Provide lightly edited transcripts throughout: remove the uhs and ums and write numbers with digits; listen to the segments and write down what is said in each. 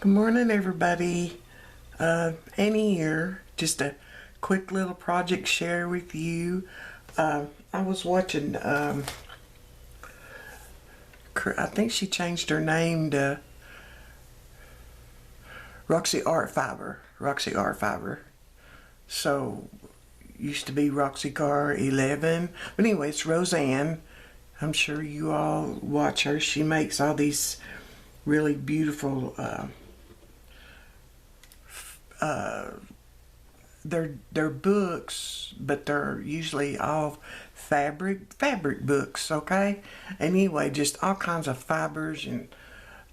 Good morning, everybody. Annie here. Just a quick little project share with you. I was watching, I think she changed her name to Roxy Art Fiber. Roxy Art Fiber. So, used to be Roxy Car 11. But anyway, it's Roseanne. I'm sure you all watch her. She makes all these really beautiful they're books, but they're usually all fabric books, okay? Anyway, just all kinds of fibers, and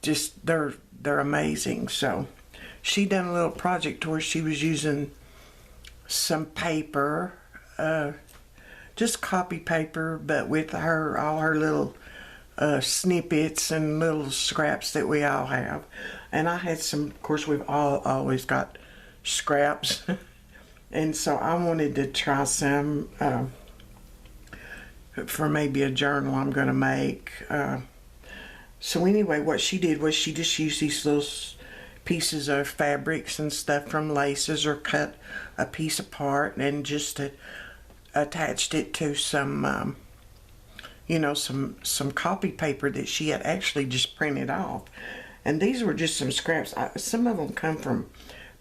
just they're amazing. So she done a little project where she was using some paper, just copy paper, but with all her little snippets and little scraps that we all have. And I had some, of course we've all always got scraps. And so I wanted to try some for maybe a journal I'm going to make. So anyway, what she did was she just used these little pieces of fabrics and stuff from laces, or cut a piece apart and just attached it to some some copy paper that she had actually just printed off. And these were just some scraps. Some of them come from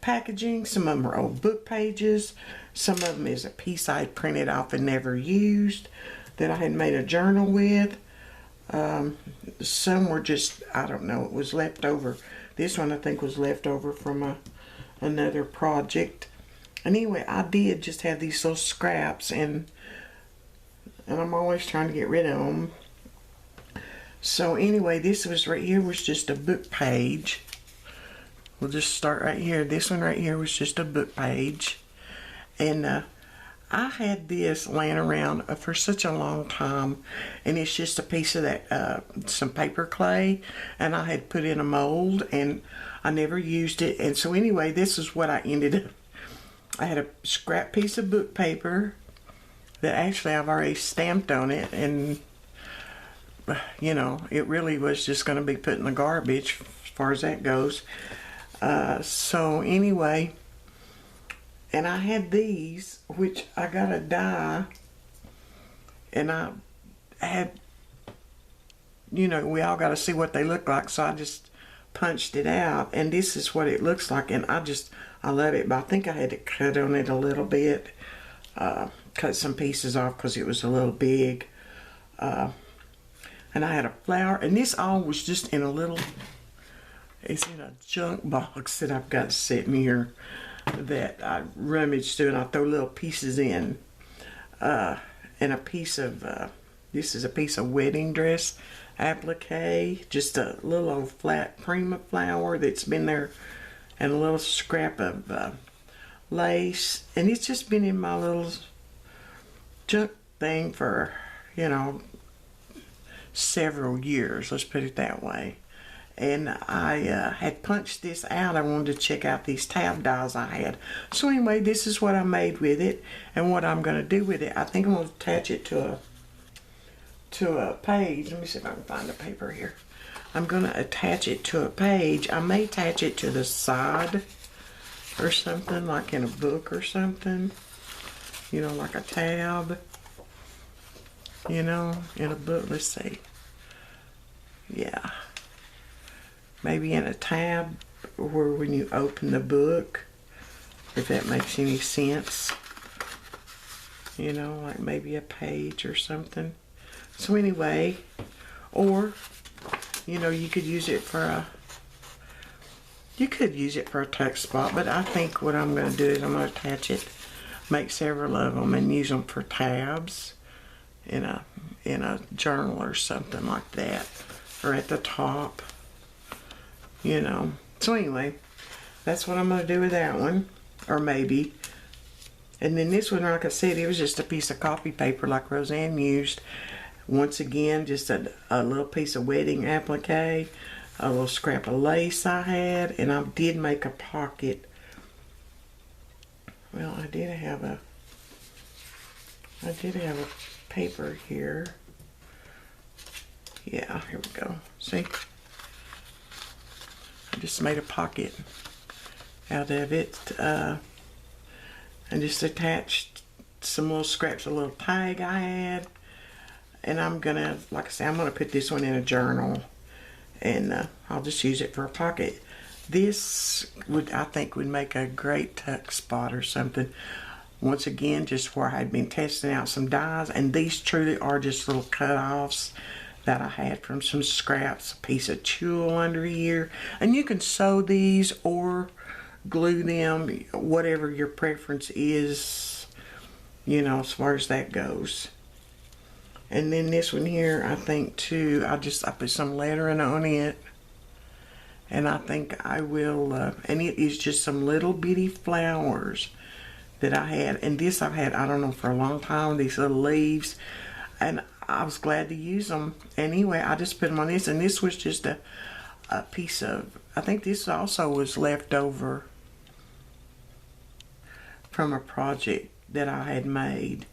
packaging, some of them are old book pages, some of them is a piece I had printed off and never used that I had made a journal with. Some were just, I don't know, it was left over. This one I think was left over from another project. Anyway, I did just have these little scraps, and I'm always trying to get rid of them. So anyway, this was right here was just a book page. We'll just start right here. This one right here was just a book page. And I had this laying around for such a long time. And it's just a piece of that, some paper clay. And I had put in a mold, and I never used it. And so anyway, this is what I ended up. I had a scrap piece of book paper that actually I've already stamped on it. And, you know, it really was just going to be put in the garbage as far as that goes. So anyway, and I had these, which I got a die, and I had, we all got to see what they look like, so I just punched it out, and this is what it looks like. And I love it, but I think I had to cut on it a little bit, cut some pieces off because it was a little big, and I had a flower, and this all was just in a little, it's in a junk box that I've got sitting here that I rummaged through, and I throw little pieces in. And a piece of, this is a piece of wedding dress applique, just a little old flat prima flower that's been there, and a little scrap of lace. And it's just been in my little junk thing for, several years, let's put it that way. And I had punched this out. I wanted to check out these tab dies I had. So anyway, this is what I made with it, and what I'm going to do with it. I think I'm going to attach it to a page. Let me see if I can find a paper here. I'm going to attach it to a page. I may attach it to the side or something, like in a book or something. Like a tab. In a book. Let's see. Yeah. Maybe in a tab, where when you open the book, if that makes any sense, like maybe a page or something. So anyway, or you could use it for a text spot, but I think what I'm going to do is I'm going to attach it, make several of them, and use them for tabs in a journal or something like that, or at the top. So anyway, that's what I'm going to do with that one, or maybe. And then this one, like I said, it was just a piece of copy paper like Roseanne used. Once again, just a little piece of wedding applique, a little scrap of lace I had, and I did make a pocket. Well, I did have a paper here. Yeah, here we go. See? just made a pocket out of it, and just attached some little scraps of little tag I had. And I'm gonna, like I say, I'm gonna put this one in a journal, and I'll just use it for a pocket. This would, I think, would make a great tuck spot or something. Once again, just where I had been testing out some dies, and these truly are just little cut-offs that I had from some scraps, a piece of tulle under here. And you can sew these or glue them, whatever your preference is, you know, as far as that goes. And then this one here, I think too, I put some lettering on it. And I think I will, and it is just some little bitty flowers that I had. And this I've had, I don't know, for a long time, these little leaves. And I was glad to use them. Anyway, I just put them on this. And this was just a piece of, I think this also was left over from a project that I had made.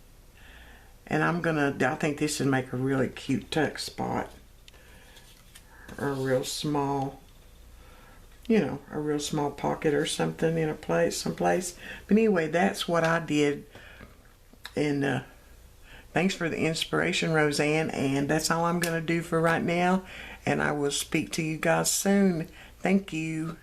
And I think this would make a really cute tuck spot. Or a real small, you know, a real small pocket or something in a place, someplace. But anyway, that's what I did. And thanks for the inspiration, Roseanne. And that's all I'm going to do for right now. And I will speak to you guys soon. Thank you.